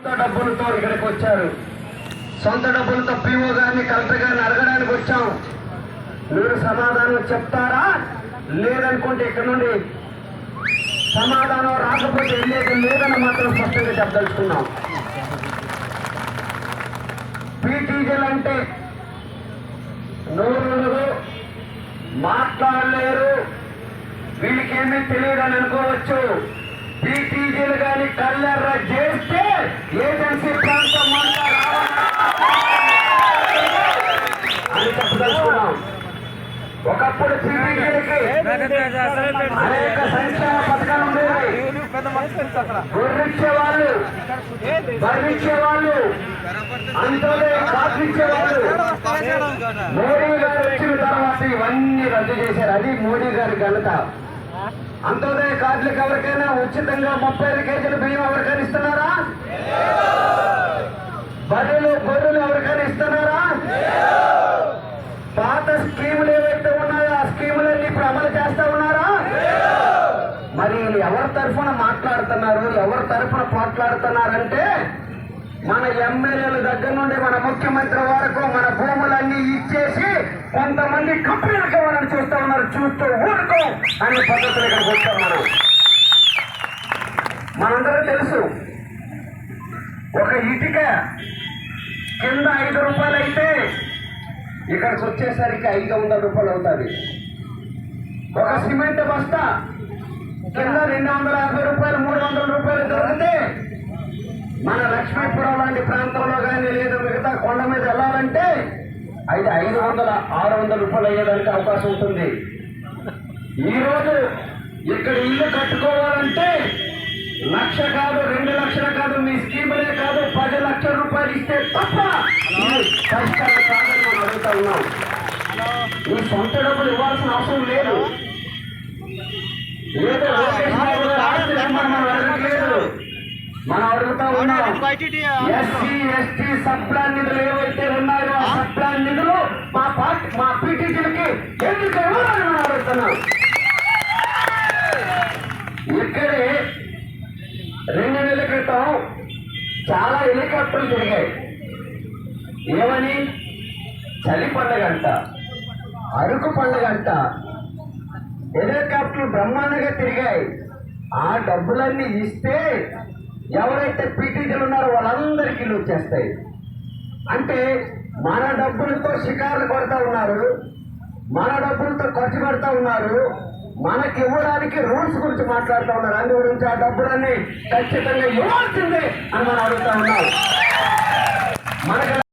డబ్బులతో ఇక్కడికి వచ్చారు. సొంత డబ్బులతో పీఓ గారిని కలెక్టర్ గారిని అడగడానికి వచ్చాం. మీరు సమాధానం చెప్తారా? లేదనుకుంటే ఇక్కడ నుండి సమాధానం రాకపోతే వెళ్ళేది లేదని మాత్రం స్పష్టంగా చెప్పదలుచుకున్నాం. పీటీజీలు అంటే నోరు మాట్లాడలేరు, వీళ్ళకేమీ తెలియదని అనుకోవచ్చు. పీటీజీలు కానీ కళ్ళెర్ర చేస్తే ఏజెన్సీ ప్రాంతం అని చెప్పదలుచుకున్నాం. ఒకప్పుడు పీటీజీలకి అనేక సంక్షేమ పథకాలు ఉండేవి. గొర్రెచ్చేవాళ్ళు, బర్రిచ్చేవాళ్ళు, అంతోనే కార్డు ఇచ్చేవాళ్ళు. మోడీ గారు వచ్చిన తర్వాత ఇవన్నీ రద్దు చేశారు. అది మోడీ గారి ఘనత. అంతోదయ కార్డులకు ఎవరికైనా ఉచితంగా 35 కేజీల బియ్యం ఎవరికైనా ఇస్తున్నారా? బర్రెలు గొర్రెలు ఎవరికైనా ఇస్తున్నారా? పాత స్కీములు ఏవైతే ఉన్నాయో ఆ స్కీములన్నీ ఇప్పుడు అమలు చేస్తా ఉన్నారా? మరి ఎవరి తరఫున మాట్లాడుతున్నారు, ఎవరి తరఫున పోట్లాడుతున్నారంటే మన ఎమ్మెల్యేల దగ్గర నుండి మన ముఖ్యమంత్రి వరకు మన భూములన్నీ ఇచ్చేసి కొంతమంది కంపెనీలకు ఇవ్వాలని చూస్తా ఉన్నారు. చూస్తూ ఊరుకో అనే పద్ధతులు ఇక్కడికి వచ్చాం. మనందరూ తెలుసు, ఒక ఇటుక కింద 5 రూపాయలు అయితే ఇక్కడికి వచ్చేసరికి 500 రూపాయలు అవుతుంది. ఒక సిమెంట్ బస్తా కింద 250 రూపాయలు 300 రూపాయలు దొరికితే మన లక్ష్మీపురం లాంటి ప్రాంతంలో కానీ లేదా మిగతా కొండ మీద వెళ్ళాలంటే 500-600 రూపాయలు అయ్యేదానికి అవకాశం ఉంటుంది. ఈరోజు ఇక్కడ ఇల్లు కట్టుకోవాలంటే 1,00,000 కాదు, 2 లక్షలు కాదు, మీ స్కీములే కాదు, 10 లక్షల రూపాయలు ఇస్తే తప్ప పరిష్కారం కాదని మనం అడుగుతా ఉన్నాం. ఈ సొంత డబ్బులు ఇవ్వాల్సిన అవసరం లేదు. ఏదో మనం అడగట్లేదు, మనం అడుగుతా ఉన్నాం. ఎస్సీ ఎస్టీ సప్లాన్ నిధులు ఏవైతే ఉన్నాయో ఆ సప్లాన్ నిధులు మా పీటీసీలకి ఎందుకు ఇవ్వాలని మనం అడుగుతున్నాం. ఇక్కడే 2 నెలల క్రితం చాలా హెలికాప్టర్లు తిరిగాయి. ఏమని? చలి పండుగ అంట, అరకు పండుగ అంట, హెలికాప్టర్లు బ్రహ్మాండంగా తిరిగాయి. ఆ డబ్బులన్నీ ఇస్తే ఎవరైతే పీటీజీలు ఉన్నారో వాళ్ళందరికీ ఇల్లు వచ్చేస్తాయి. అంటే మన డబ్బులతో షికారులు కొడతా ఉన్నారు, మన డబ్బులతో ఖర్చు పెడతా ఉన్నారు, మనకి ఇవ్వడానికి రూల్స్ గురించి మాట్లాడుతూ ఉన్నారు. అందు గురించి ఆ డబ్బులన్నీ ఖచ్చితంగా ఇవ్వాల్సిందే అని మనం అడుగుతా ఉన్నాం. మనకు